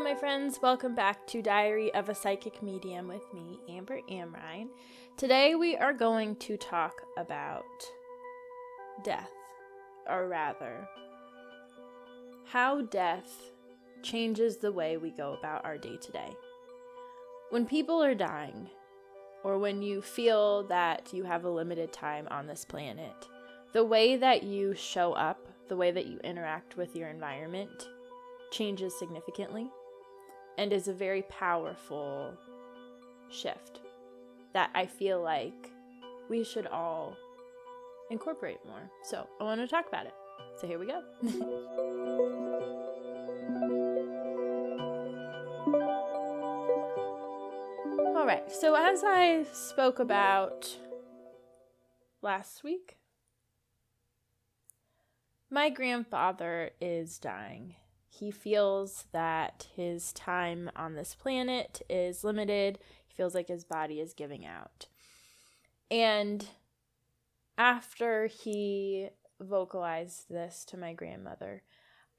Hello, my friends. Welcome back to Diary of a Psychic Medium with me, Amber Amrine. Today we are going to talk about death, or rather, how death changes the way we go about our day-to-day. When people are dying, or when you feel that you have a limited time on this planet, the way that you show up, the way that you interact with your environment changes significantly and is a very powerful shift that I feel like we should all incorporate more. So I want to talk about it. So here we go. All right. So as I spoke about last week, my grandfather is dying. He feels that his time on this planet is limited. He feels like his body is giving out. And after he vocalized this to my grandmother,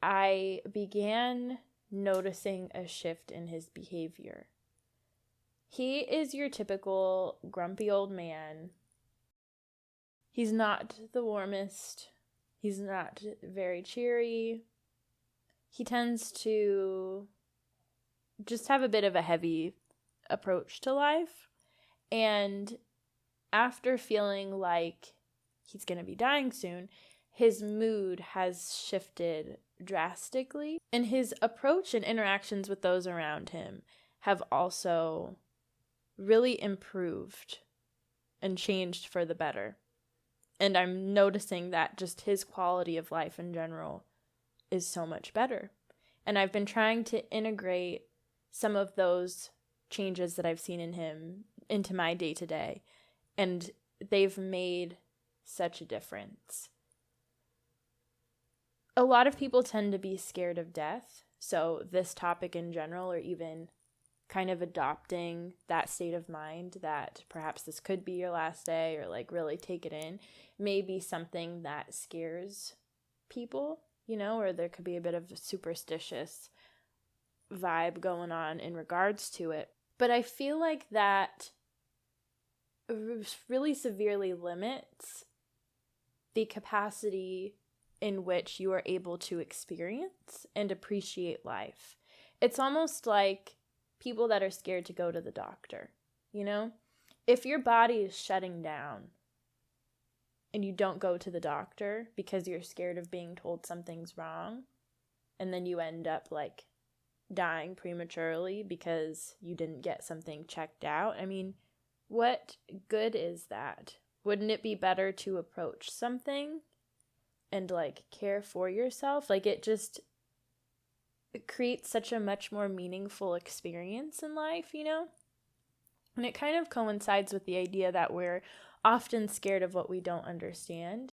I began noticing a shift in his behavior. He is your typical grumpy old man. He's not the warmest. He's not very cheery. He tends to just have a bit of a heavy approach to life. And after feeling like he's going to be dying soon, his mood has shifted drastically. And his approach and interactions with those around him have also really improved and changed for the better. And I'm noticing that just his quality of life in general is so much better. And I've been trying to integrate some of those changes that I've seen in him into my day-to-day, and they've made such a difference. A lot of people tend to be scared of death, so this topic in general, or even kind of adopting that state of mind that perhaps this could be your last day, or like really take it in, may be something that scares people. Or there could be a bit of a superstitious vibe going on in regards to it. But I feel like that really severely limits the capacity in which you are able to experience and appreciate life. It's almost like people that are scared to go to the doctor, If your body is shutting down, and you don't go to the doctor because you're scared of being told something's wrong, and then you end up like dying prematurely because you didn't get something checked out. I mean, what good is that? Wouldn't it be better to approach something and like care for yourself? Like it creates such a much more meaningful experience in life, And it kind of coincides with the idea that we're often scared of what we don't understand.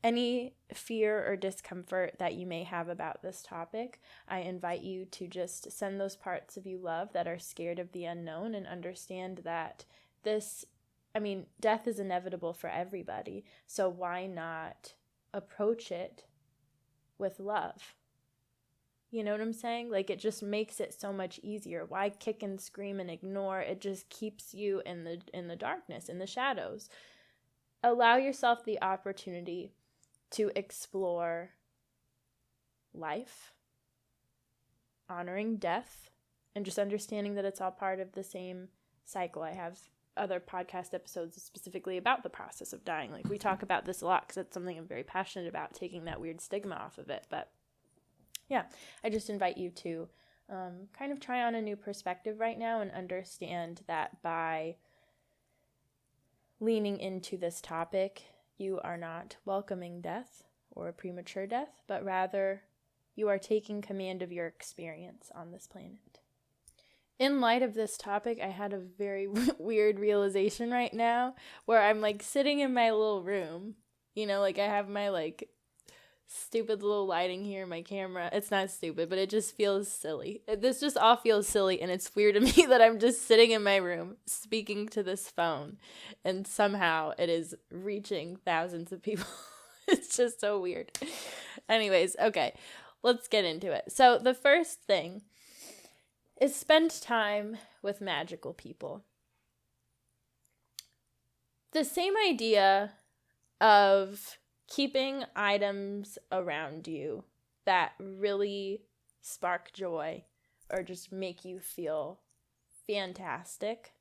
Any fear or discomfort that you may have about this topic, I invite you to just send those parts of you love that are scared of the unknown and understand that death is inevitable for everybody. So why not approach it with love? You know what I'm saying? Like it just makes it so much easier. Why kick and scream and ignore? It just keeps you in the darkness, in the shadows. Allow yourself the opportunity to explore life, honoring death, and just understanding that it's all part of the same cycle. I have other podcast episodes specifically about the process of dying. Like we talk about this a lot because it's something I'm very passionate about, taking that weird stigma off of it. But yeah, I just invite you to kind of try on a new perspective right now and understand that by leaning into this topic, you are not welcoming death or premature death, but rather you are taking command of your experience on this planet. In light of this topic, I had a very weird realization right now where I'm like sitting in my little room, like I have my like stupid little lighting here, my camera. It's not stupid, but it just feels silly. This just all feels silly, and it's weird to me that I'm just sitting in my room speaking to this phone, and somehow it is reaching thousands of people. It's just so weird. Anyways, okay, let's get into it. So the first thing is spend time with magical people. The same idea of keeping items around you that really spark joy or just make you feel fantastic,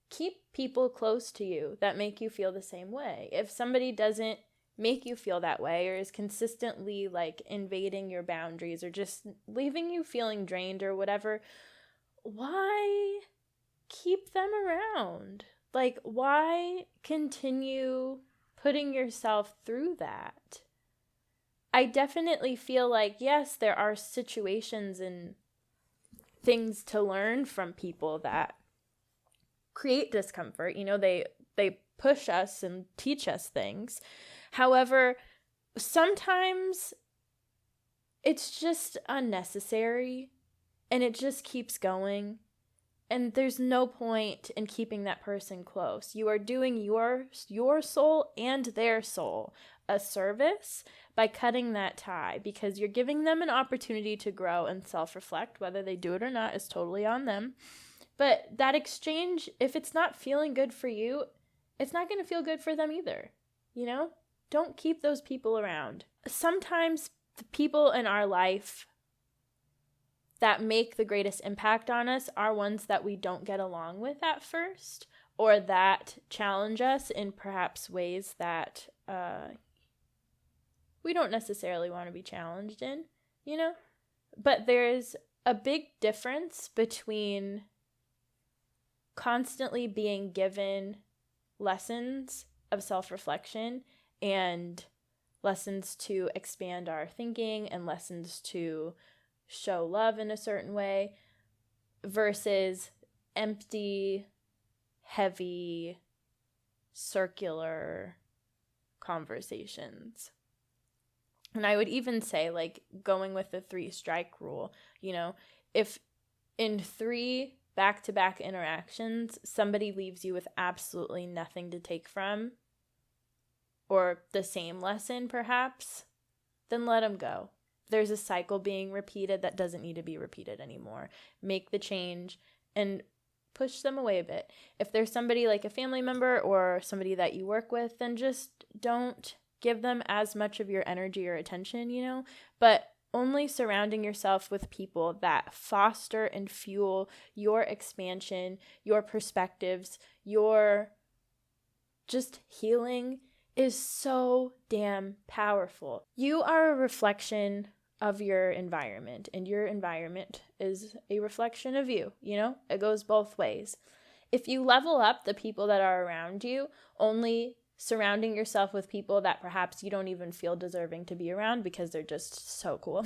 keep people close to you that make you feel the same way. If somebody doesn't make you feel that way or is consistently like invading your boundaries or just leaving you feeling drained or whatever, why keep them around? Like, why continue putting yourself through that? I definitely feel like, yes, there are situations and things to learn from people that create discomfort. They push us and teach us things. However, sometimes it's just unnecessary and it just keeps going. And there's no point in keeping that person close. You are doing your soul and their soul a service by cutting that tie, because you're giving them an opportunity to grow and self-reflect. Whether they do it or not is totally on them. But that exchange, if it's not feeling good for you, it's not going to feel good for them either. Don't keep those people around. Sometimes the people in our life that make the greatest impact on us are ones that we don't get along with at first, or that challenge us in perhaps ways that we don't necessarily want to be challenged in, But there's a big difference between constantly being given lessons of self-reflection and lessons to expand our thinking and lessons to show love in a certain way versus empty, heavy, circular conversations. And I would even say, like, going with the 3-strike rule, if in 3 back-to-back interactions, somebody leaves you with absolutely nothing to take from, or the same lesson perhaps, then let them go. There's a cycle being repeated that doesn't need to be repeated anymore. Make the change and push them away a bit. If there's somebody like a family member or somebody that you work with, then just don't give them as much of your energy or attention, but only surrounding yourself with people that foster and fuel your expansion, your perspectives, your just healing is so damn powerful. You are a reflection of your environment, and your environment is a reflection of you, It goes both ways. If you level up the people that are around you, only surrounding yourself with people that perhaps you don't even feel deserving to be around because they're just so cool,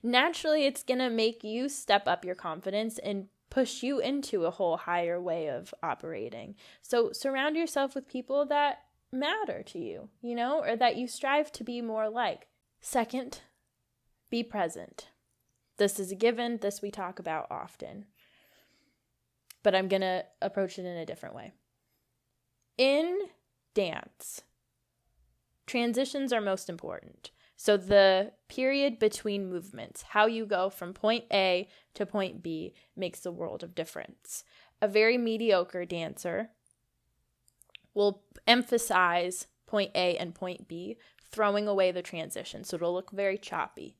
naturally it's going to make you step up your confidence and push you into a whole higher way of operating. So surround yourself with people that matter to you, or that you strive to be more like. Second, be present. This is a given. This we talk about often. But I'm going to approach it in a different way. In dance, transitions are most important. So the period between movements, how you go from point A to point B, makes a world of difference. A very mediocre dancer will emphasize point A and point B, throwing away the transition, so it'll look very choppy.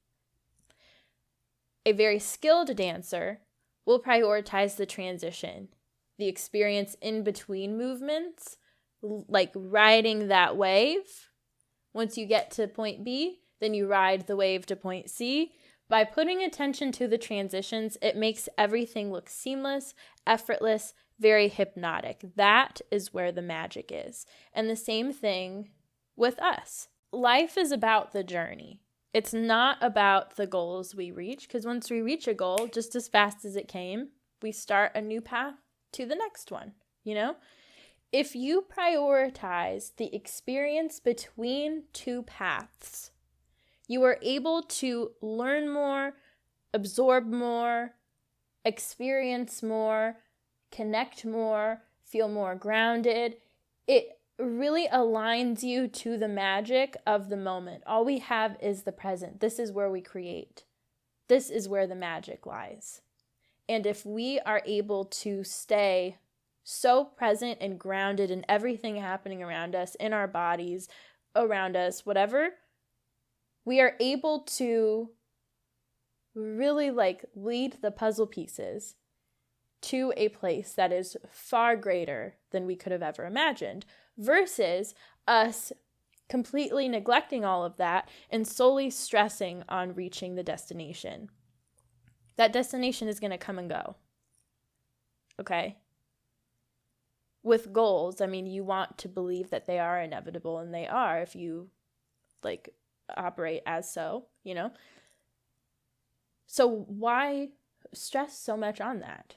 A very skilled dancer will prioritize the transition, the experience in between movements, like riding that wave. Once you get to point B, then you ride the wave to point C. By putting attention to the transitions, it makes everything look seamless, effortless, very hypnotic. That is where the magic is. And the same thing with us. Life is about the journey. It's not about the goals we reach, because once we reach a goal, just as fast as it came, we start a new path to the next one, If you prioritize the experience between 2 paths, you are able to learn more, absorb more, experience more, connect more, feel more grounded. It really aligns you to the magic of the moment. All we have is the present. This is where we create. This is where the magic lies. And if we are able to stay so present and grounded in everything happening around us, in our bodies, around us, whatever, we are able to really lead the puzzle pieces to a place that is far greater than we could have ever imagined, versus us completely neglecting all of that and solely stressing on reaching the destination. That destination is going to come and go. Okay? With goals, I mean, you want to believe that they are inevitable, and they are if you operate as so, So why stress so much on that?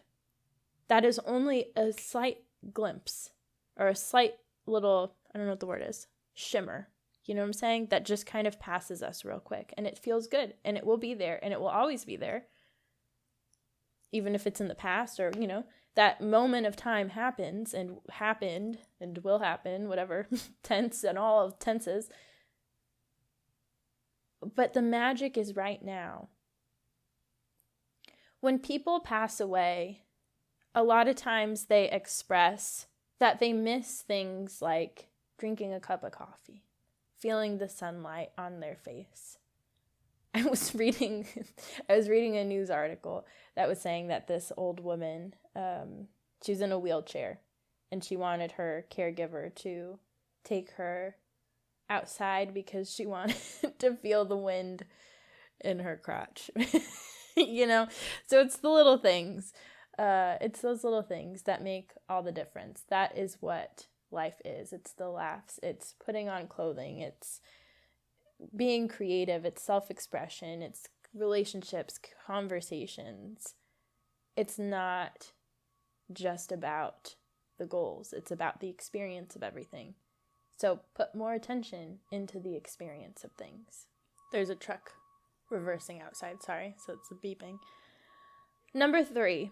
That is only a slight glimpse, or a slight little, I don't know what the word is, shimmer. You know what I'm saying? That just kind of passes us real quick, and it feels good, and it will be there, and it will always be there. Even if it's in the past, or, that moment of time happens and happened and will happen, whatever, tense and all of tenses. But the magic is right now. When people pass away, a lot of times they express that they miss things like drinking a cup of coffee, feeling the sunlight on their face. I was reading a news article that was saying that this old woman, she was in a wheelchair, and she wanted her caregiver to take her outside because she wanted to feel the wind in her crotch. So it's the little things. It's those little things that make all the difference. That is what life is. It's the laughs. It's putting on clothing. It's being creative. It's self-expression. It's relationships, conversations. It's not just about the goals. It's about the experience of everything. So put more attention into the experience of things. There's a truck reversing outside, sorry, so it's a beeping. Number 3,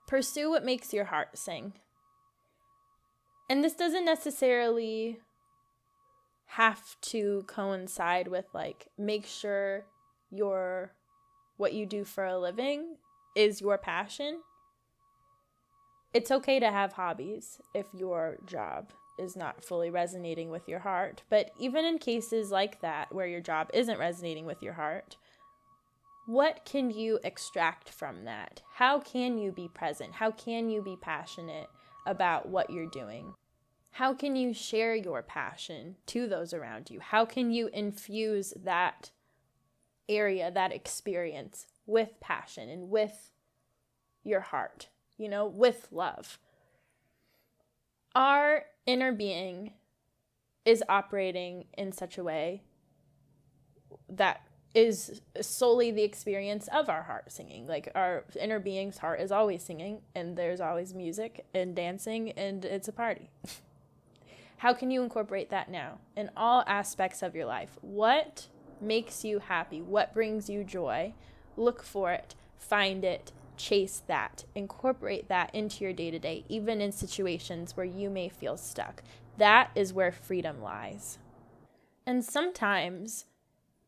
pursue what makes your heart sing. And this doesn't necessarily have to coincide with make sure what you do for a living is your passion. It's okay to have hobbies if your job is not fully resonating with your heart. But even in cases like that, where your job isn't resonating with your heart, what can you extract from that? How can you be present? How can you be passionate about what you're doing? How can you share your passion to those around you? How can you infuse that area, that experience with passion and with your heart, with love? Our inner being is operating in such a way that is solely the experience of our heart singing. Our inner being's heart is always singing, and there's always music and dancing, and it's a party. How can you incorporate that now in all aspects of your life? What makes you happy? What brings you joy? Look for it, find it, chase that, incorporate that into your day-to-day, even in situations where you may feel stuck. That is where freedom lies. And sometimes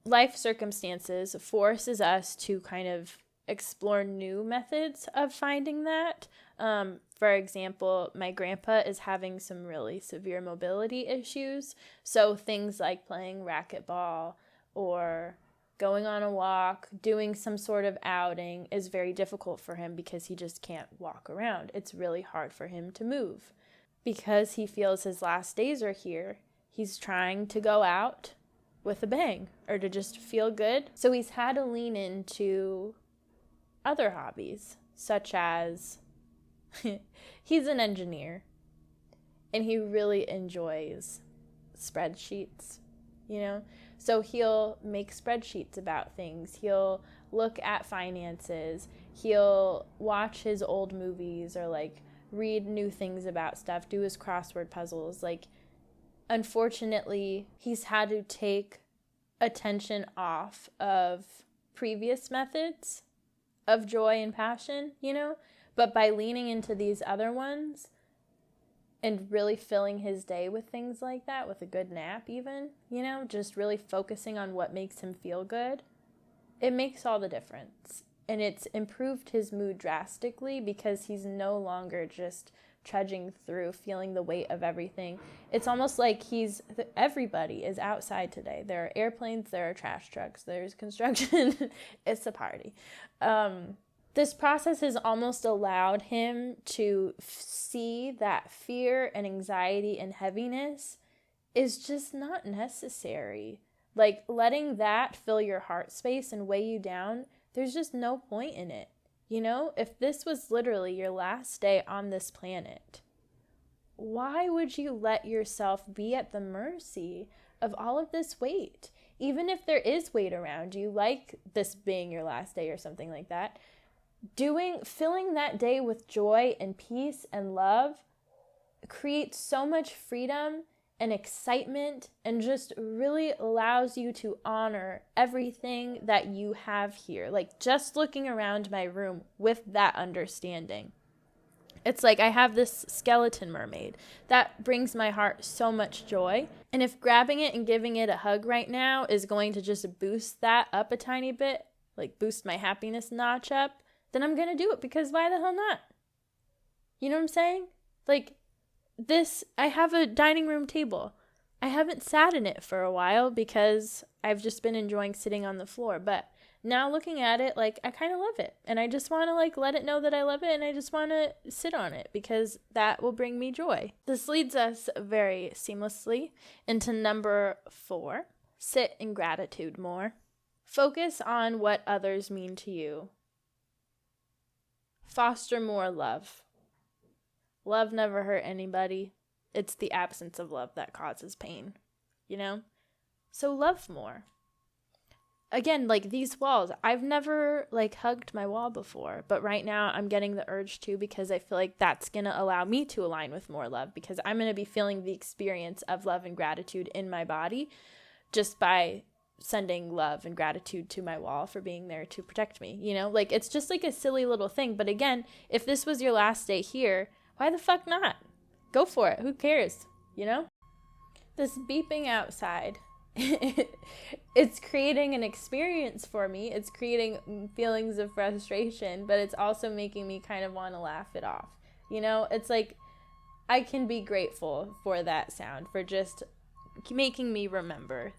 life circumstances forces us to kind of explore new methods of finding that. For example, my grandpa is having some really severe mobility issues. So things like playing racquetball or going on a walk, doing some sort of outing is very difficult for him because he just can't walk around. It's really hard for him to move. Because he feels his last days are here, he's trying to go out with a bang or to just feel good. So he's had to lean into other hobbies, such as he's an engineer and he really enjoys spreadsheets, So he'll make spreadsheets about things. He'll look at finances. He'll watch his old movies or read new things about stuff, do his crossword puzzles. Unfortunately, he's had to take attention off of previous methods of joy and passion, but by leaning into these other ones and really filling his day with things like that, with a good nap even, just really focusing on what makes him feel good, it makes all the difference. And it's improved his mood drastically because he's no longer just trudging through, feeling the weight of everything. It's almost like everybody is outside today. There are airplanes, there are trash trucks, there's construction. It's a party. This process has almost allowed him to see that fear and anxiety and heaviness is just not necessary. Like, letting that fill your heart space and weigh you down, there's just no point in it. You know, if this was literally your last day on this planet, why would you let yourself be at the mercy of all of this weight? Even if there is weight around you, like this being your last day or something like that, filling that day with joy and peace and love creates so much freedom and excitement, and just really allows you to honor everything that you have here. Like, just looking around my room with that understanding, it's like I have this skeleton mermaid that brings my heart so much joy. And if grabbing it and giving it a hug right now is going to just boost that up a tiny bit, like boost my happiness notch up, then I'm going to do it, because why the hell not? You know what I'm saying? Like, I have a dining room table. I haven't sat in it for a while because I've just been enjoying sitting on the floor. But now looking at it, like, I kind of love it. And I just want to, like, let it know that I love it. And I just want to sit on it because that will bring me joy. This leads us very seamlessly into number 4. Sit in gratitude more. Focus on what others mean to you. Foster more love. Love never hurt anybody. It's the absence of love that causes pain, you know? So love more. Again, like these walls, I've never like hugged my wall before, but right now I'm getting the urge to, because I feel like that's going to allow me to align with more love, because I'm going to be feeling the experience of love and gratitude in my body just by sending love and gratitude to my wall for being there to protect me, you know? Like, it's just like a silly little thing. But again, if this was your last day here, why the fuck not? Go for it. Who cares? You know? This beeping outside, it's creating an experience for me. It's creating feelings of frustration, but it's also making me kind of want to laugh it off. You know? It's like, I can be grateful for that sound, for just making me remember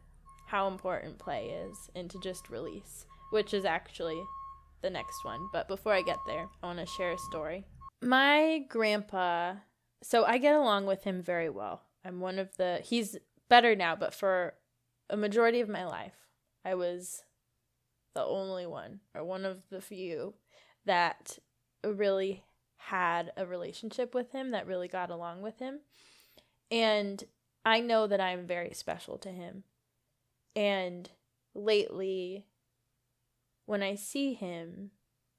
how important play is and to just release, which is actually the next one. But before I get there, I want to share a story. My grandpa, so I get along with him very well. He's better now, but for a majority of my life, I was the only one, or one of the few, that really had a relationship with him, that really got along with him. And I know that I'm very special to him. And lately, when I see him,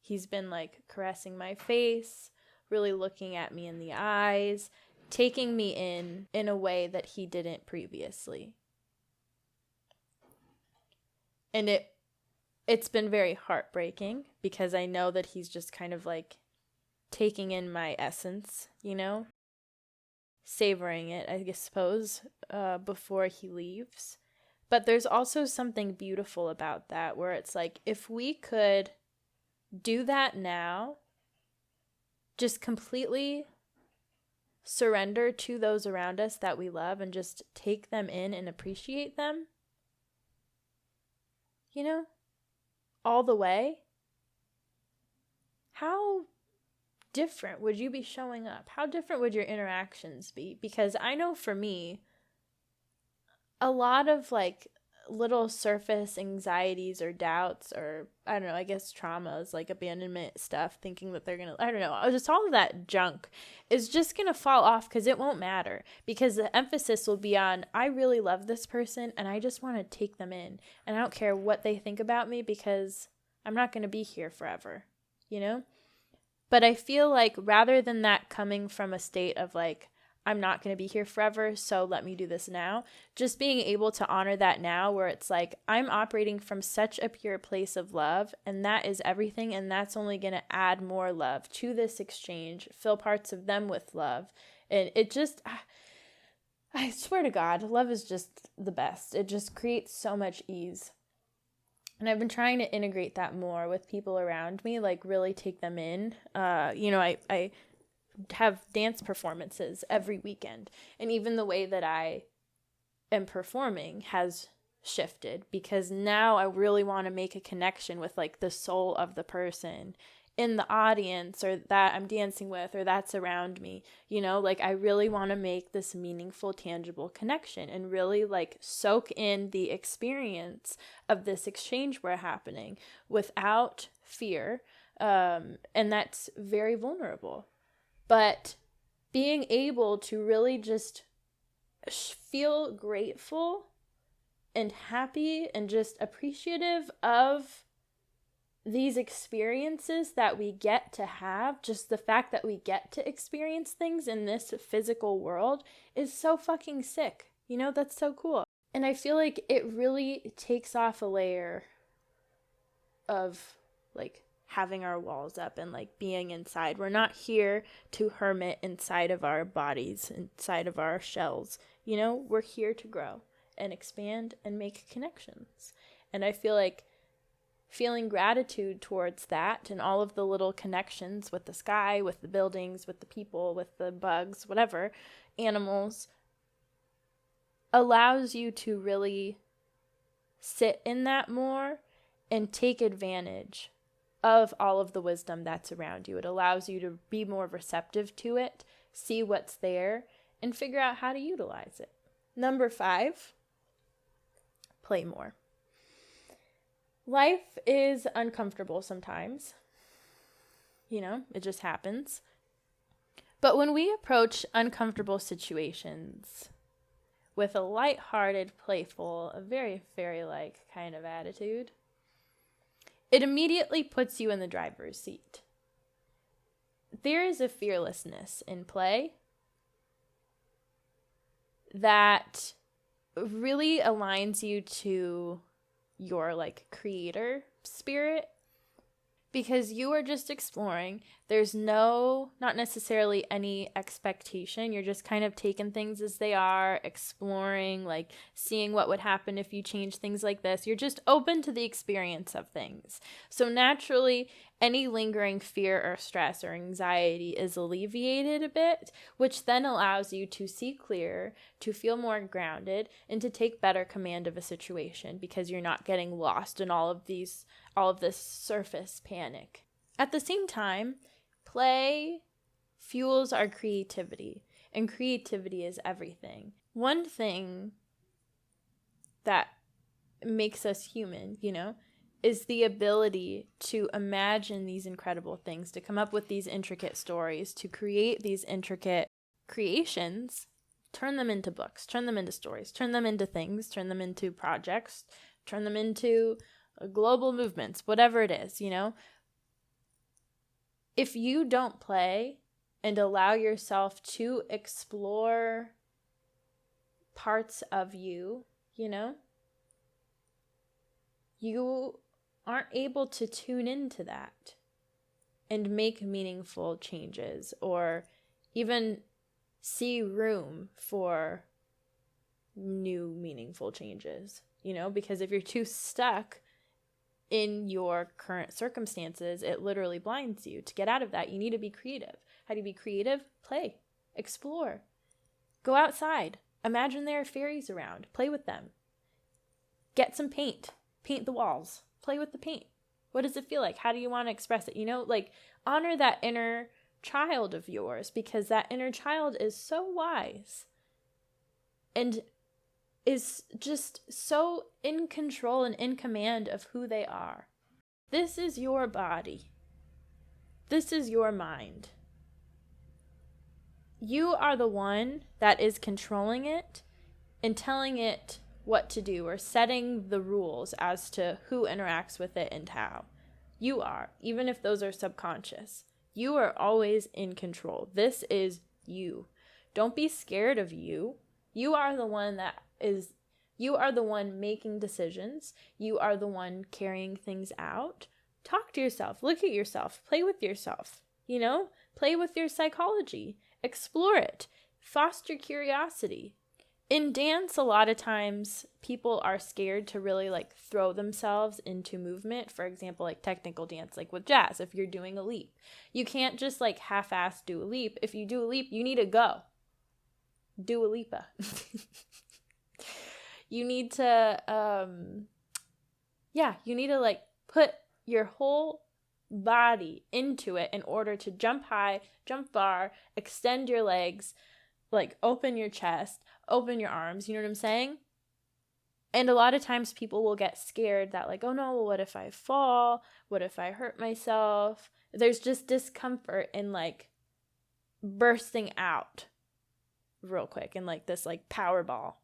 he's been like caressing my face, really looking at me in the eyes, taking me in a way that he didn't previously. And it's been very heartbreaking, because I know that he's just kind of like taking in my essence, you know, savoring it, I suppose, before he leaves. But there's also something beautiful about that, where it's like, if we could do that now, just completely surrender to those around us that we love and just take them in and appreciate them, you know, all the way, how different would you be showing up? How different would your interactions be? Because I know for me, a lot of like little surface anxieties or doubts, or I don't know, I guess traumas, like abandonment stuff, thinking that they're gonna, I don't know, just all of that junk is just gonna fall off, because it won't matter, because the emphasis will be on, I really love this person and I just want to take them in, and I don't care what they think about me, because I'm not gonna be here forever, you know? But I feel like rather than that coming from a state of like, I'm not going to be here forever, so let me do this now. Just being able to honor that now, where it's like, I'm operating from such a pure place of love, and that is everything, and that's only going to add more love to this exchange, fill parts of them with love. And it just, I swear to God, love is just the best. It just creates so much ease. And I've been trying to integrate that more with people around me, like really take them in. I have dance performances every weekend. And even the way that I am performing has shifted, because now I really want to make a connection with like the soul of the person in the audience, or that I'm dancing with, or that's around me. Like I really want to make this meaningful, tangible connection and really like soak in the experience of this exchange we're happening without fear. And that's very vulnerable. But being able to really just feel grateful and happy and just appreciative of these experiences that we get to have, just the fact that we get to experience things in this physical world is so fucking sick. That's so cool. And I feel like it really takes off a layer of like having our walls up and like being inside. We're not here to hermit inside of our bodies, inside of our shells. We're here to grow and expand and make connections. And I feel like feeling gratitude towards that and all of the little connections with the sky, with the buildings, with the people, with the bugs, whatever, animals, allows you to really sit in that more and take advantage of all of the wisdom that's around you. It allows you to be more receptive to it, see what's there, and figure out how to utilize it. Number 5, play more. Life is uncomfortable sometimes. It just happens. But when we approach uncomfortable situations with a lighthearted, playful, a very fairy-like kind of attitude, it immediately puts you in the driver's seat. There is a fearlessness in play that really aligns you to your like creator spirit, because you are just exploring. There's not necessarily any expectation. You're just kind of taking things as they are, exploring, like seeing what would happen if you change things like this. You're just open to the experience of things. So naturally, any lingering fear or stress or anxiety is alleviated a bit, which then allows you to see clearer, to feel more grounded, and to take better command of a situation, because you're not getting lost in all of this surface panic. At the same time, play fuels our creativity, and creativity is everything. One thing that makes us human, is the ability to imagine these incredible things, to come up with these intricate stories, to create these intricate creations, turn them into books, turn them into stories, turn them into things, turn them into projects, turn them into global movements, whatever it is, If you don't play and allow yourself to explore parts of you, you aren't able to tune into that and make meaningful changes, or even see room for new meaningful changes, because if you're too stuck in your current circumstances, it literally blinds you. To get out of that, you need to be creative. How do you be creative? Play, explore, go outside, imagine there are fairies around, play with them, get some paint the walls, play with the paint. What does it feel like? How do you want to express it? Like honor that inner child of yours, because that inner child is so wise and is just so in control and in command of who they are. This is your body. This is your mind. You are the one that is controlling it and telling it what to do, or setting the rules as to who interacts with it and how. You are, even if those are subconscious. You are always in control. This is you. Don't be scared of you. You are the one making decisions. You are the one carrying things out. Talk to yourself. Look at yourself. Play with yourself. Play with your psychology. Explore it. Foster curiosity. In dance, a lot of times people are scared to really like throw themselves into movement. For example, like technical dance, like with jazz, if you're doing a leap, you can't just like half-ass do a leap. If you do a leap, you need to go. Do a leapa. You need to, you need to like put your whole body into it in order to jump high, jump far, extend your legs, like open your chest, open your arms, you know what I'm saying? And a lot of times people will get scared that like, oh no, well, what if I fall? What if I hurt myself? There's just discomfort in like bursting out real quick and like this like power ball.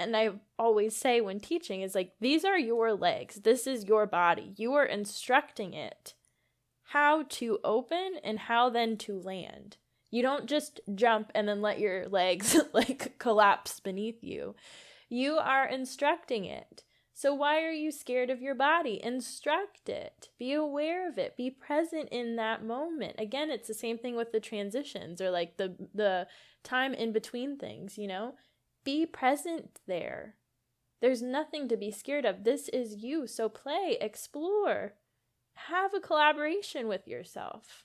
And I always say when teaching is like, these are your legs. This is your body. You are instructing it how to open and how then to land. You don't just jump and then let your legs like collapse beneath you. You are instructing it. So why are you scared of your body? Instruct it. Be aware of it. Be present in that moment. Again, it's the same thing with the transitions or like the time in between things, you know? Be present there. There's nothing to be scared of. This is you. So play, explore, have a collaboration with yourself.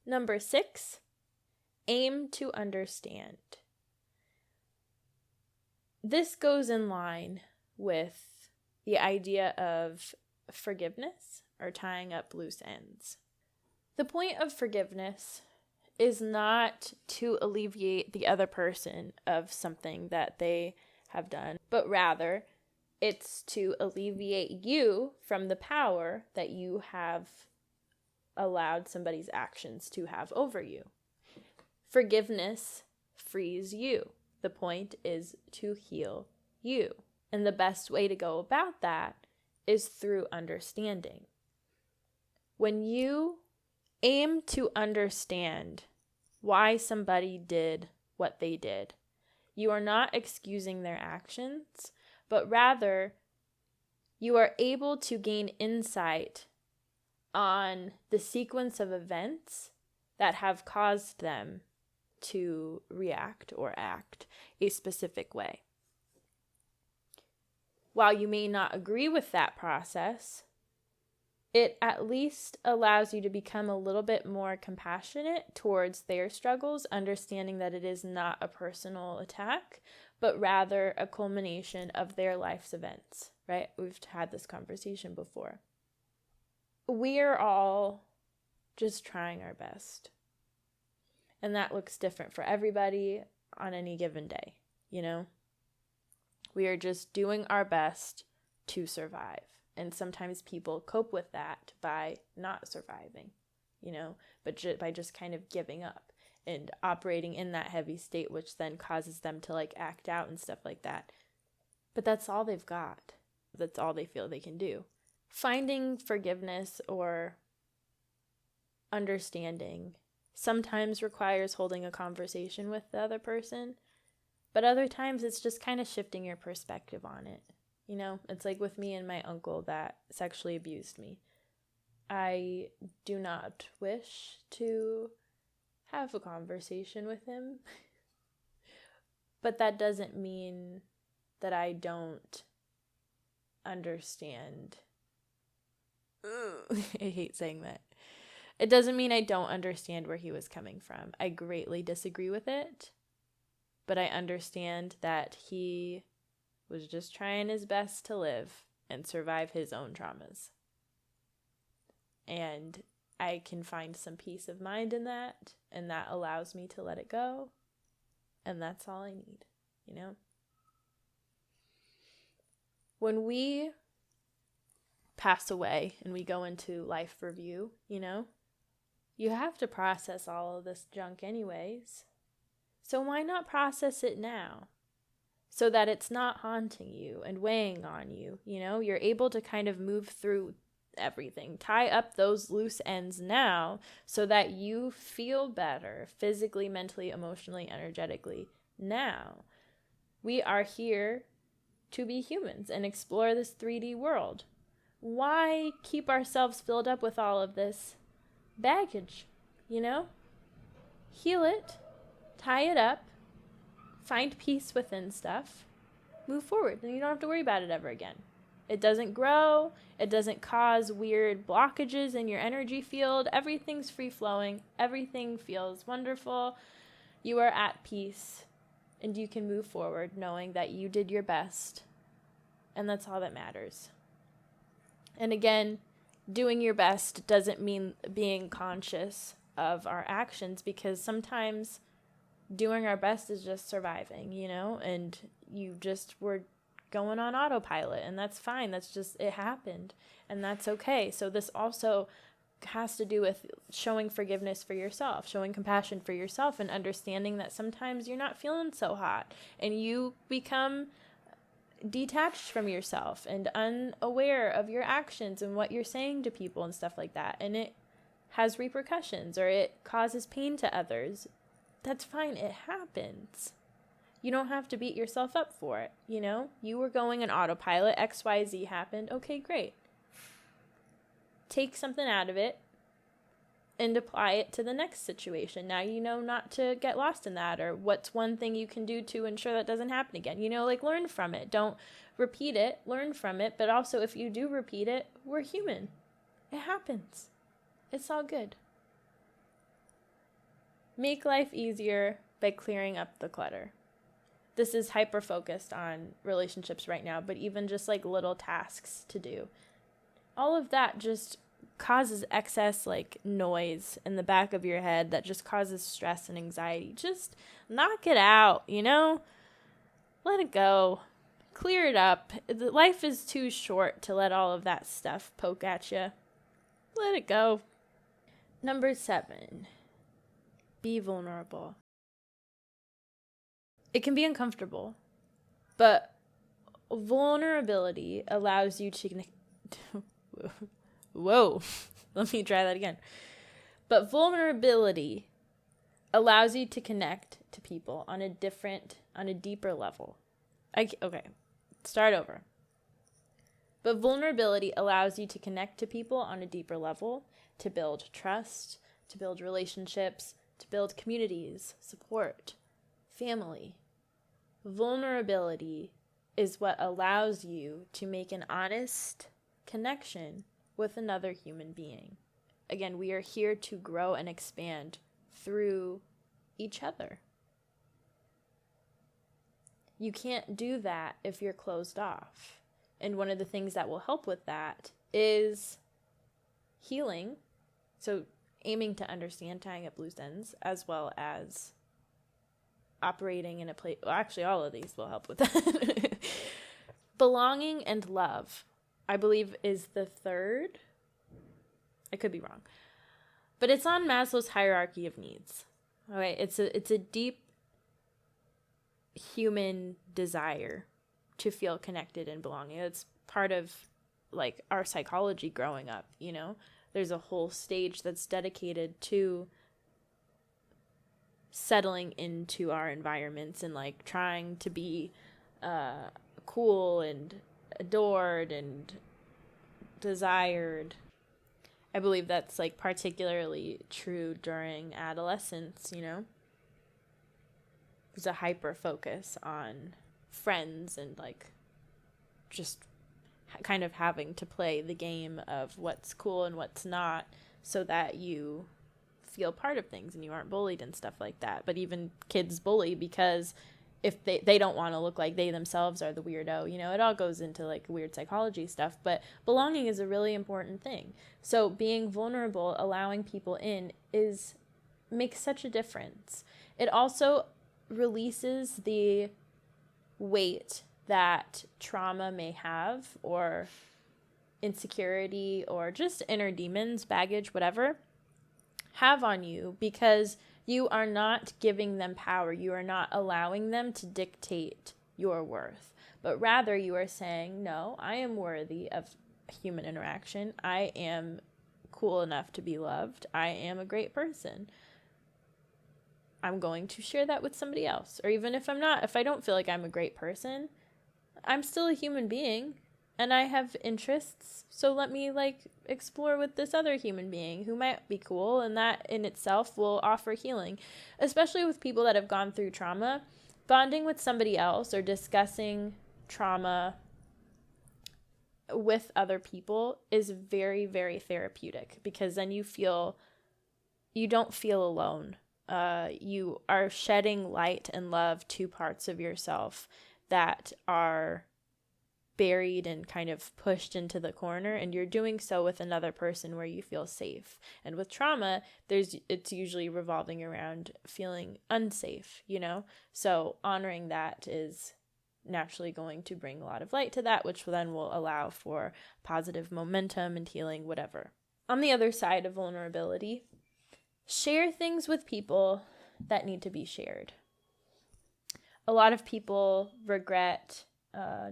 Number 6, aim to understand. This goes in line with the idea of forgiveness or tying up loose ends. The point of forgiveness is not to alleviate the other person of something that they have done, but rather it's to alleviate you from the power that you have allowed somebody's actions to have over you. Forgiveness frees you. The point is to heal you. And the best way to go about that is through understanding. When you aim to understand why somebody did what they did, you are not excusing their actions, but rather you are able to gain insight on the sequence of events that have caused them to react or act a specific way. While you may not agree with that process, it at least allows you to become a little bit more compassionate towards their struggles, understanding that it is not a personal attack, but rather a culmination of their life's events, right? We've had this conversation before. We're all just trying our best. And that looks different for everybody on any given day, you know? We are just doing our best to survive. And sometimes people cope with that by not surviving, you know, but by just kind of giving up and operating in that heavy state, which then causes them to like act out and stuff like that. But that's all they've got. That's all they feel they can do. Finding forgiveness or understanding sometimes requires holding a conversation with the other person, but other times it's just kind of shifting your perspective on it. You know, it's like with me and my uncle that sexually abused me. I do not wish to have a conversation with him, but that doesn't mean that I don't understand. I hate saying that. It doesn't mean I don't understand where he was coming from. I greatly disagree with it, but I understand that he was just trying his best to live and survive his own traumas. And I can find some peace of mind in that, and that allows me to let it go, and that's all I need, you know? When we pass away and we go into life review, you know, you have to process all of this junk anyways. So why not process it now? So that it's not haunting you and weighing on you, you know? You're able to kind of move through everything. Tie up those loose ends now so that you feel better physically, mentally, emotionally, energetically now. We are here to be humans and explore this 3D world. Why keep ourselves filled up with all of this baggage, you know? Heal it, tie it up, find peace within stuff, move forward, and you don't have to worry about it ever again. It doesn't grow. It doesn't cause weird blockages in your energy field. Everything's free-flowing. Everything feels wonderful. You are at peace, and you can move forward knowing that you did your best, and that's all that matters. And again, doing your best doesn't mean being conscious of our actions, because sometimes doing our best is just surviving, and you just were going on autopilot, and that's fine. That's just, it happened, and that's okay. So this also has to do with showing forgiveness for yourself, showing compassion for yourself, and understanding that sometimes you're not feeling so hot, and you become detached from yourself and unaware of your actions and what you're saying to people and stuff like that, and it has repercussions or it causes pain to others. That's fine. It happens. You don't have to beat yourself up for it. You were going on autopilot. XYZ happened. Okay, great. Take something out of it and apply it to the next situation. Now you know not to get lost in that, or what's one thing you can do to ensure that doesn't happen again. Learn from it. Don't repeat it. Learn from it. But also, if you do repeat it, we're human. It happens. It's all good. Make life easier by clearing up the clutter. This is hyper-focused on relationships right now, but even just little tasks to do. All of that just causes excess noise in the back of your head that just causes stress and anxiety. Just knock it out, Let it go. Clear it up. Life is too short to let all of that stuff poke at you. Let it go. Number 7, be vulnerable. It can be uncomfortable, but vulnerability allows you to... Whoa, let me try that again. But vulnerability allows you to connect to people on a deeper level. Okay, start over. But vulnerability allows you to connect to people on a deeper level, to build trust, to build relationships, to build communities, support, family. Vulnerability is what allows you to make an honest connection with another human being. Again, we are here to grow and expand through each other. You can't do that if you're closed off. And one of the things that will help with that is healing. So aiming to understand, tying up loose ends, as well as operating in a place. Well, actually, all of these will help with that. Belonging and love, I believe, is the third. I could be wrong. But it's on Maslow's hierarchy of needs. Okay, it's a deep human desire to feel connected and belonging. It's part of our psychology growing up, There's a whole stage that's dedicated to settling into our environments and trying to be cool and adored and desired. I believe that's particularly true during adolescence, There's a hyper focus on friends and just kind of having to play the game of what's cool and what's not so that you feel part of things and you aren't bullied and stuff like that. But even kids bully because if they don't want to look like they themselves are the weirdo, it all goes into weird psychology stuff. But belonging is a really important thing. So being vulnerable, allowing people in makes such a difference. It also releases the weight that trauma may have, or insecurity, or just inner demons, baggage, whatever, have on you, because you are not giving them power. You are not allowing them to dictate your worth, but rather you are saying, no, I am worthy of human interaction. I am cool enough to be loved. I am a great person. I'm going to share that with somebody else. Or even if I don't feel like I'm a great person, I'm still a human being and I have interests. So let me explore with this other human being who might be cool, and that in itself will offer healing, especially with people that have gone through trauma. bonding with somebody else or discussing trauma with other people is very, very therapeutic, because then you don't feel alone. You are shedding light and love to parts of yourself that are buried and kind of pushed into the corner, and you're doing so with another person where you feel safe. And with trauma, it's usually revolving around feeling unsafe, So honoring that is naturally going to bring a lot of light to that, which then will allow for positive momentum and healing, whatever. On the other side of vulnerability, share things with people that need to be shared. A lot of people regret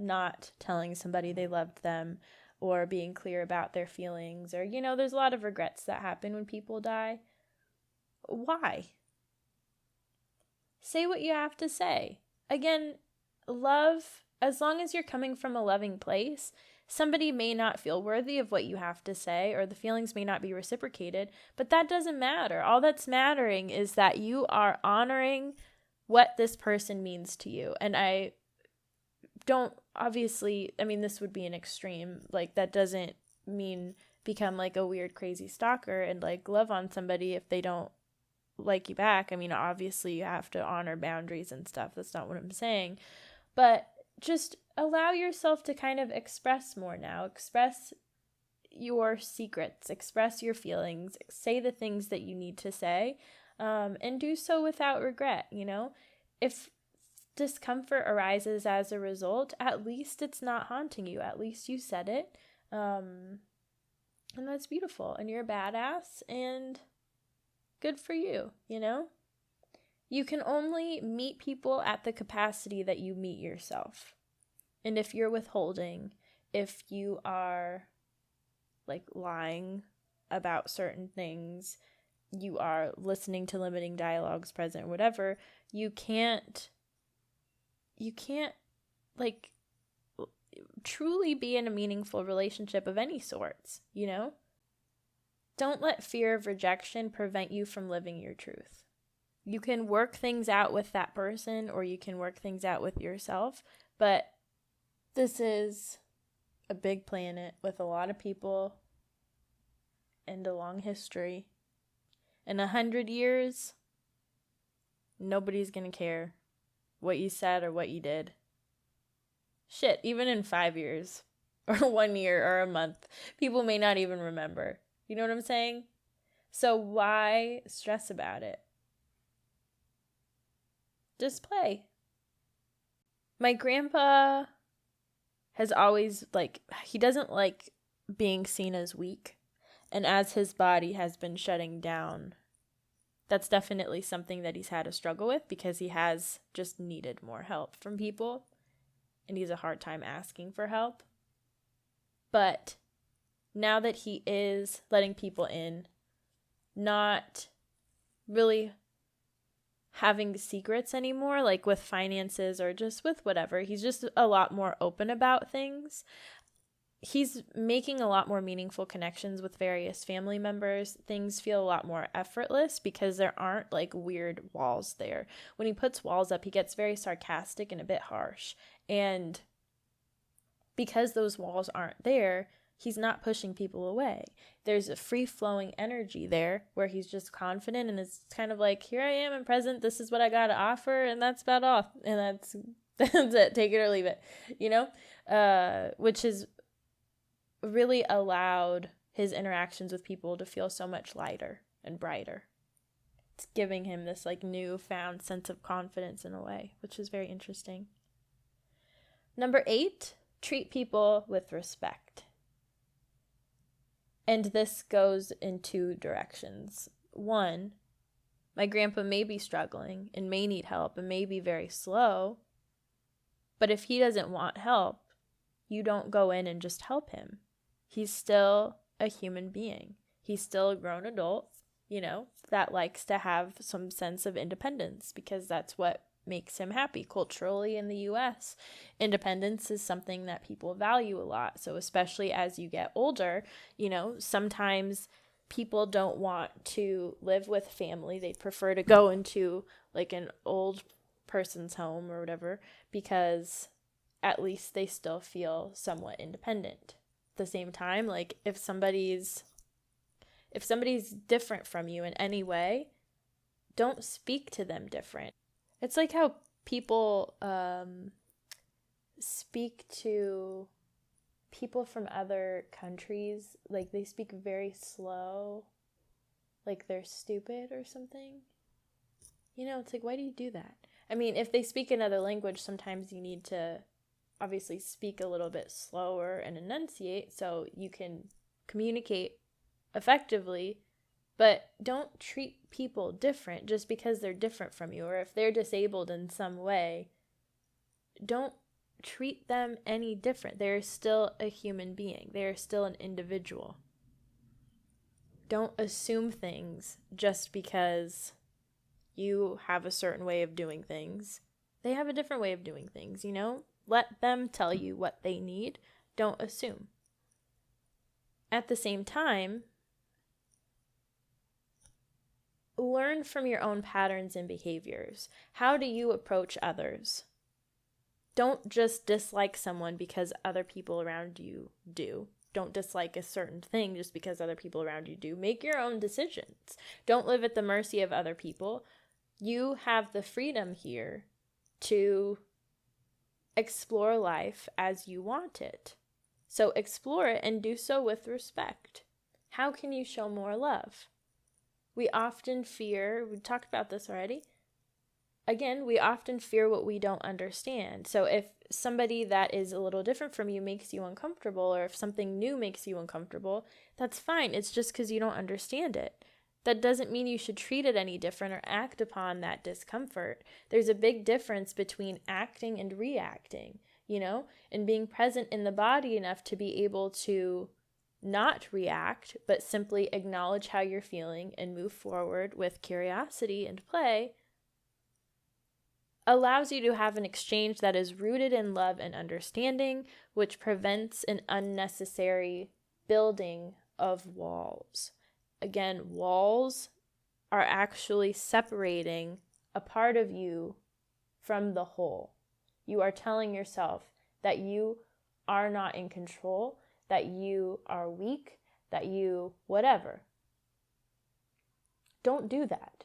not telling somebody they loved them, or being clear about their feelings, or, there's a lot of regrets that happen when people die. Why? Say what you have to say. Again, love, as long as you're coming from a loving place, somebody may not feel worthy of what you have to say, or the feelings may not be reciprocated, but that doesn't matter. All that's mattering is that you are honoring what this person means to you. And I don't, obviously, this would be an extreme. Like, that doesn't mean become like a weird, crazy stalker and like love on somebody if they don't like you back. Obviously you have to honor boundaries and stuff. That's not what I'm saying. But just allow yourself to kind of express more now. Express your secrets, express your feelings, say the things that you need to say, and do so without regret. If discomfort arises as a result, at least it's not haunting you. At least you said it. And that's beautiful. And you're a badass, and good for you, You can only meet people at the capacity that you meet yourself. And if you're withholding, if you are like lying about certain things, you are listening to limiting dialogues present, whatever, you can't like truly be in a meaningful relationship of any sorts, Don't let fear of rejection prevent you from living your truth. You can work things out with that person, or you can work things out with yourself, but this is a big planet with a lot of people and a long history. In 100 years, nobody's gonna care what you said or what you did. Shit, even in 5 years, or 1 year, or a month, people may not even remember. You know what I'm saying? So why stress about it? Just play. My grandpa has always, he doesn't like being seen as weak. And as his body has been shutting down, that's definitely something that he's had a struggle with, because he has just needed more help from people. And he's a hard time asking for help. But now that he is letting people in, not really having secrets anymore, like with finances or just with whatever, he's just a lot more open about things. He's making a lot more meaningful connections with various family members. Things feel a lot more effortless because there aren't like weird walls there. When he puts walls up, he gets very sarcastic and a bit harsh. And because those walls aren't there, he's not pushing people away. There's a free-flowing energy there where he's just confident, and it's kind of like, here I am, I'm present, this is what I got to offer, and that's about all. And that's it, take it or leave it, which has really allowed his interactions with people to feel so much lighter and brighter. It's giving him this like newfound sense of confidence in a way, which is very interesting. Number 8, treat people with respect. And this goes in 2 directions. 1, my grandpa may be struggling and may need help and may be very slow, but if he doesn't want help, you don't go in and just help him. He's still a human being. He's still a grown adult, that likes to have some sense of independence, because that's what makes him happy. Culturally in the US, independence is something that people value a lot. So especially as you get older, sometimes people don't want to live with family. They prefer to go into like an old person's home or whatever, because at least they still feel somewhat independent. At the same time, like if somebody's different from you in any way, don't speak to them different. It's like how people speak to people from other countries, like they speak very slow, like they're stupid or something. You know, it's like, why do you do that? I mean, if they speak another language, sometimes you need to obviously speak a little bit slower and enunciate so you can communicate effectively, but don't treat people different just because they're different from you, or if they're disabled in some way, don't treat them any different. They're still a human being. They're still an individual. Don't assume things just because you have a certain way of doing things. They have a different way of doing things, you know? Let them tell you what they need. Don't assume. At the same time, learn from your own patterns and behaviors. How do you approach others? Don't just dislike someone because other people around you do. Don't dislike a certain thing just because other people around you do. Make your own decisions. Don't live at the mercy of other people. You have the freedom here to explore life as you want it. So explore it and do so with respect. How can you show more love? We often fear, we talked about this already. Again, we often fear what we don't understand. So if somebody that is a little different from you makes you uncomfortable, or if something new makes you uncomfortable, that's fine. It's just because you don't understand it. That doesn't mean you should treat it any different or act upon that discomfort. There's a big difference between acting and reacting, you know, and being present in the body enough to be able to not react, but simply acknowledge how you're feeling and move forward with curiosity and play, allows you to have an exchange that is rooted in love and understanding, which prevents an unnecessary building of walls. Again, walls are actually separating a part of you from the whole. You are telling yourself that you are not in control, that you are weak, that you whatever. Don't do that.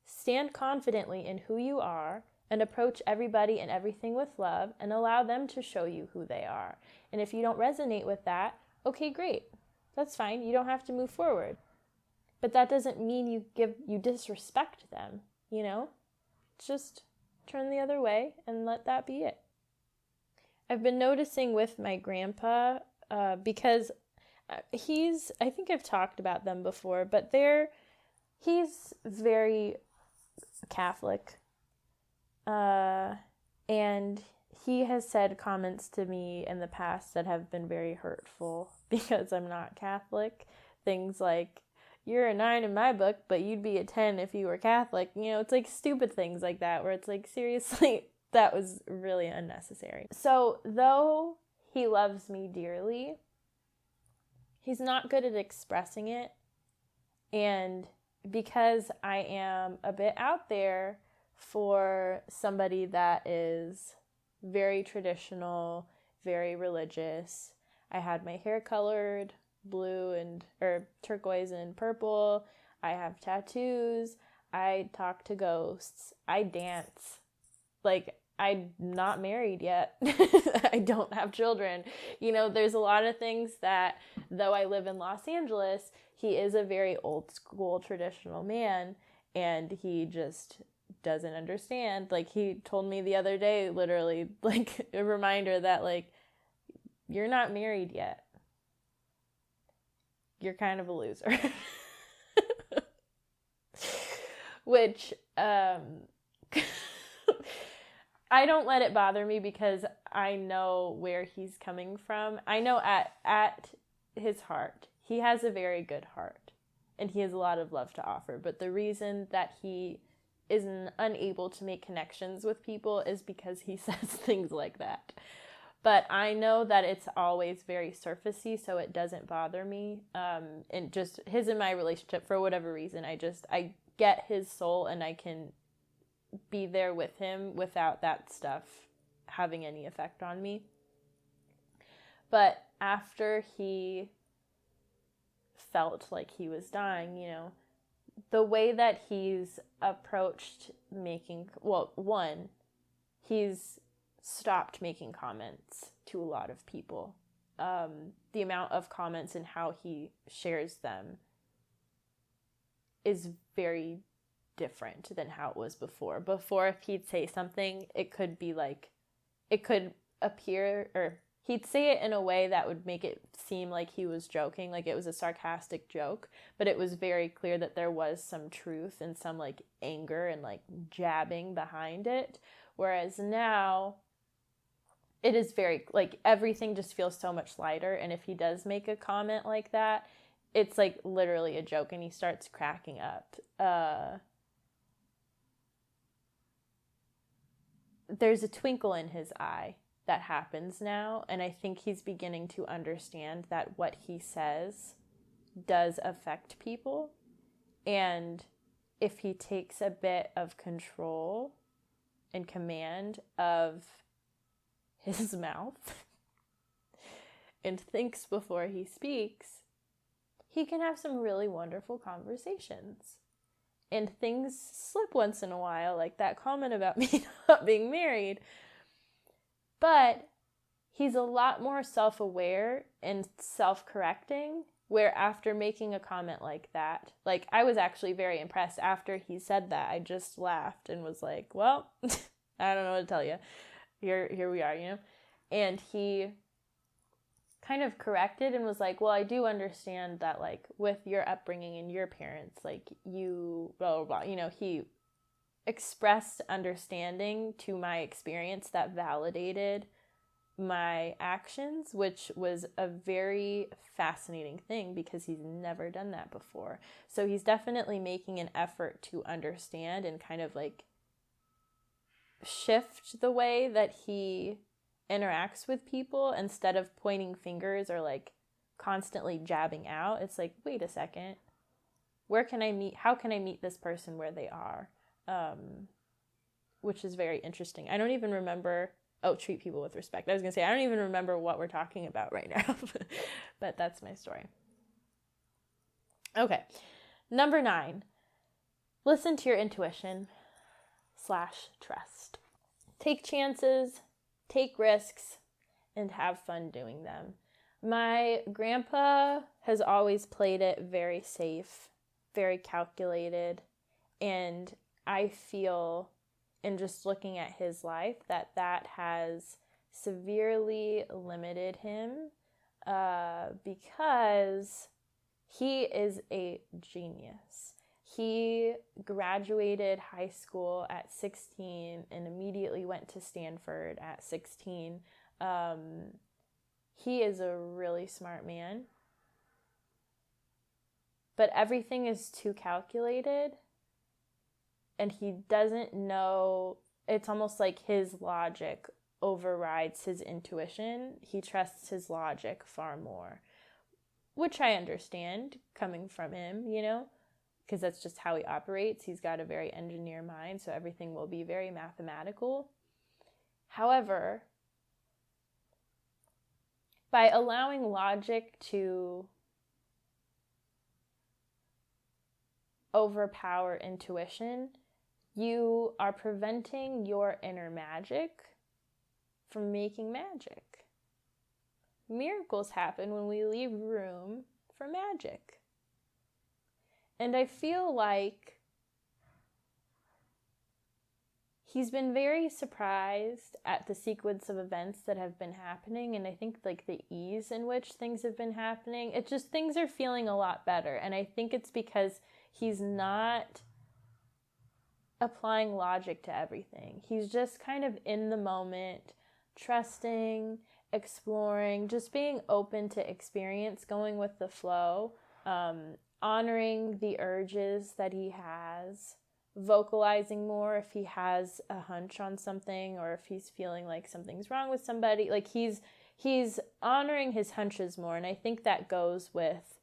Stand confidently in who you are and approach everybody and everything with love and allow them to show you who they are. And if you don't resonate with that, okay, great. That's fine. You don't have to move forward. But that doesn't mean you disrespect them, you know? Just turn the other way and let that be it. I've been noticing with my grandpa, because I think I've talked about them before, but he's very Catholic. And he has said comments to me in the past that have been very hurtful because I'm not Catholic. Things like, you're a 9 in my book, but you'd be a 10 if you were Catholic. You know, it's like stupid things like that where it's like, seriously, that was really unnecessary. So though he loves me dearly, he's not good at expressing it. And because I am a bit out there for somebody that is very traditional, very religious, I had my hair colored blue or turquoise and purple. I have tattoos. I talk to ghosts. I dance. Like, I'm not married yet. I don't have children. You know, there's a lot of things that, though I live in Los Angeles, he is a very old school traditional man, and he just doesn't understand. Like, he told me the other day, literally, like, a reminder that, like, you're not married yet. You're kind of a loser. Which, I don't let it bother me because I know where he's coming from. I know at his heart, he has a very good heart and he has a lot of love to offer. But the reason that he is unable to make connections with people is because he says things like that. But I know that it's always very surfacey, so it doesn't bother me. And just his and my relationship, for whatever reason, I get his soul and I can be there with him without that stuff having any effect on me. But after he felt like he was dying, you know, the way that he's approached making, well, one, he's stopped making comments to a lot of people. The amount of comments and how he shares them is very different than how it was before. Before, if he'd say something, it could be like, it could appear, or he'd say it in a way that would make it seem like he was joking, like it was a sarcastic joke, but it was very clear that there was some truth and some like anger and like jabbing behind it. Whereas now, it is very, like, everything just feels so much lighter, and if he does make a comment like that, it's like literally a joke, and he starts cracking up. There's a twinkle in his eye that happens now, and I think he's beginning to understand that what he says does affect people, and if he takes a bit of control and command of his mouth and thinks before he speaks, he can have some really wonderful conversations. And things slip once in a while, like that comment about me not being married. But he's a lot more self-aware and self-correcting, where after making a comment like that, like I was actually very impressed after he said that. I just laughed and was like, well, I don't know what to tell you. Here we are, you know? And he kind of corrected and was like, well, I do understand that, like, with your upbringing and your parents, like, you, blah, blah, blah. You know, he expressed understanding to my experience that validated my actions, which was a very fascinating thing because he's never done that before. So he's definitely making an effort to understand and kind of, like, shift the way that he interacts with people. Instead of pointing fingers or like constantly jabbing out, it's like, wait a second, how can I meet this person where they are? Which is very interesting. I don't even remember, treat people with respect. I was gonna say, I don't even remember what we're talking about right now, but that's my story. Okay, number 9, listen to your intuition / trust. Take chances, take risks, and have fun doing them. My grandpa has always played it very safe, very calculated, and I feel, in just looking at his life, that has severely limited him because he is a genius. He graduated high school at 16 and immediately went to Stanford at 16. He is a really smart man. But everything is too calculated. And he doesn't know, it's almost like his logic overrides his intuition. He trusts his logic far more. Which I understand coming from him, you know? Because that's just how he operates. He's got a very engineer mind, so everything will be very mathematical. However, by allowing logic to overpower intuition, you are preventing your inner magic from making magic. Miracles happen when we leave room for magic. And I feel like he's been very surprised at the sequence of events that have been happening, and I think like the ease in which things have been happening. It's just things are feeling a lot better, and I think it's because he's not applying logic to everything. He's just kind of in the moment, trusting, exploring, just being open to experience, going with the flow, honoring the urges that he has, vocalizing more if he has a hunch on something or if he's feeling like something's wrong with somebody. Like he's honoring his hunches more, and I think that goes with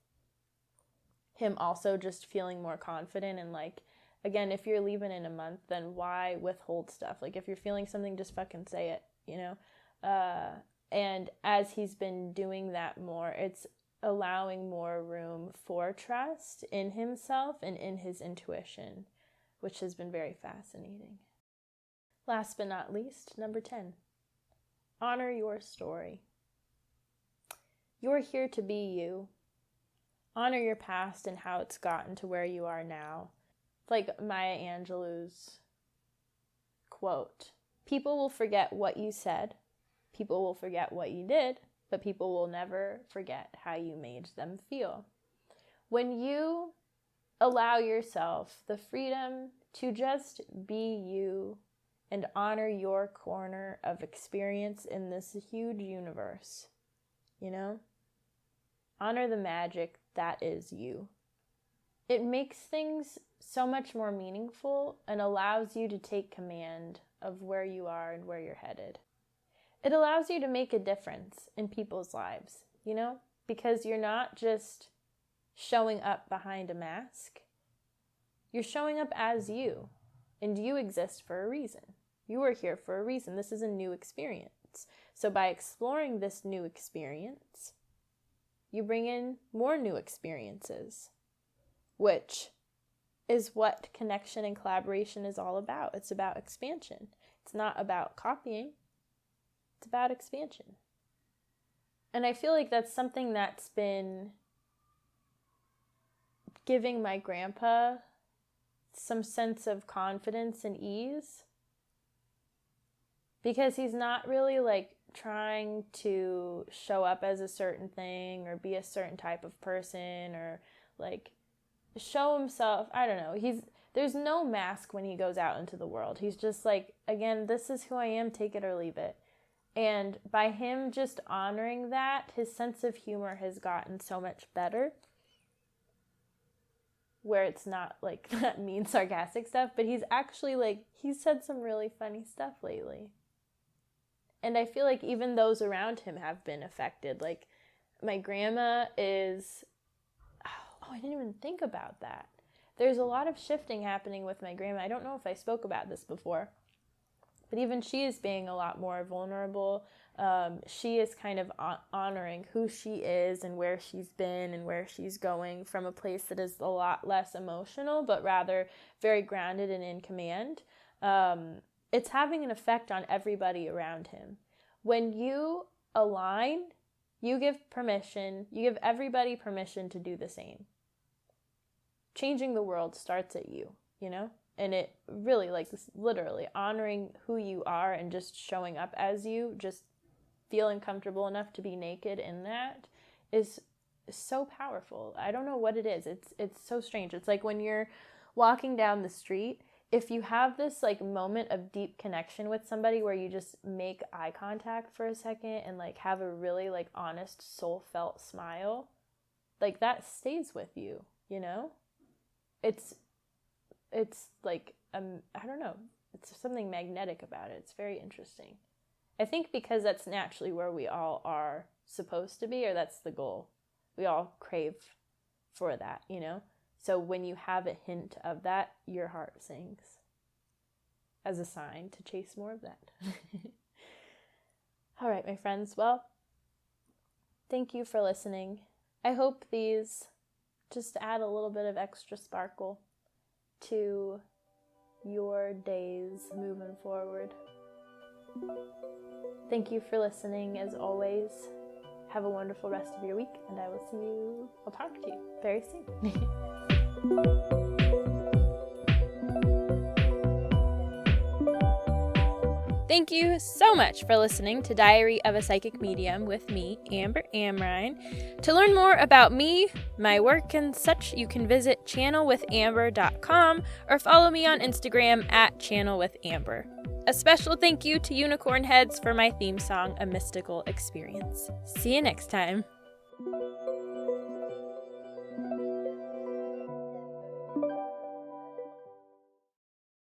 him also just feeling more confident and like Again, if you're leaving in a month, then why withhold stuff? Like, if you're feeling something, just fucking say it, you know? And as he's been doing that more, it's allowing more room for trust in himself and in his intuition, which has been very fascinating. Last but not least, number 10, honor your story. You're here to be you. Honor your past and how it's gotten to where you are now. Like Maya Angelou's quote, people will forget what you said, people will forget what you did, but people will never forget how you made them feel. When you allow yourself the freedom to just be you and honor your corner of experience in this huge universe, you know? Honor the magic that is you. It makes things so much more meaningful and allows you to take command of where you are and where you're headed. It allows you to make a difference in people's lives, you know? Because you're not just showing up behind a mask. You're showing up as you, and you exist for a reason. You are here for a reason. This is a new experience. So by exploring this new experience, you bring in more new experiences, which is what connection and collaboration is all about. It's about expansion. It's not about copying. It's about expansion. And I feel like that's something that's been giving my grandpa some sense of confidence and ease, because he's not really like trying to show up as a certain thing or be a certain type of person or like show himself. I don't know. There's no mask when he goes out into the world. He's just like, again, this is who I am, take it or leave it. And by him just honoring that, his sense of humor has gotten so much better, where it's not like that mean sarcastic stuff, but he's actually like, he's said some really funny stuff lately. And I feel like even those around him have been affected. Like my grandma is, I didn't even think about that. There's a lot of shifting happening with my grandma. I don't know if I spoke about this before, but even she is being a lot more vulnerable. She is kind of honoring who she is and where she's been and where she's going from a place that is a lot less emotional, but rather very grounded and in command. It's having an effect on everybody around him. When you align, you give everybody permission to do the same. Changing the world starts at you, you know? And it really, like, literally honoring who you are and just showing up as you, just feeling comfortable enough to be naked in that is so powerful. I don't know what it is. It's so strange. It's like when you're walking down the street, if you have this like moment of deep connection with somebody where you just make eye contact for a second and like have a really like honest soul felt smile, like that stays with you, you know? It's like, I don't know, it's something magnetic about it. It's very interesting. I think because that's naturally where we all are supposed to be, or that's the goal. We all crave for that, you know? So when you have a hint of that, your heart sings as a sign to chase more of that. All right, my friends. Well, thank you for listening. I hope these just add a little bit of extra sparkle to your days moving forward. Thank you for listening as always. Have a wonderful rest of your week, and I will talk to you very soon. Thank you so much for listening to Diary of a Psychic Medium with me, Amber Amrine. To learn more about me, my work and such, you can visit channelwithamber.com or follow me on Instagram at channelwithamber. A special thank you to Unicorn Heads for my theme song, A Mystical Experience. See you next time.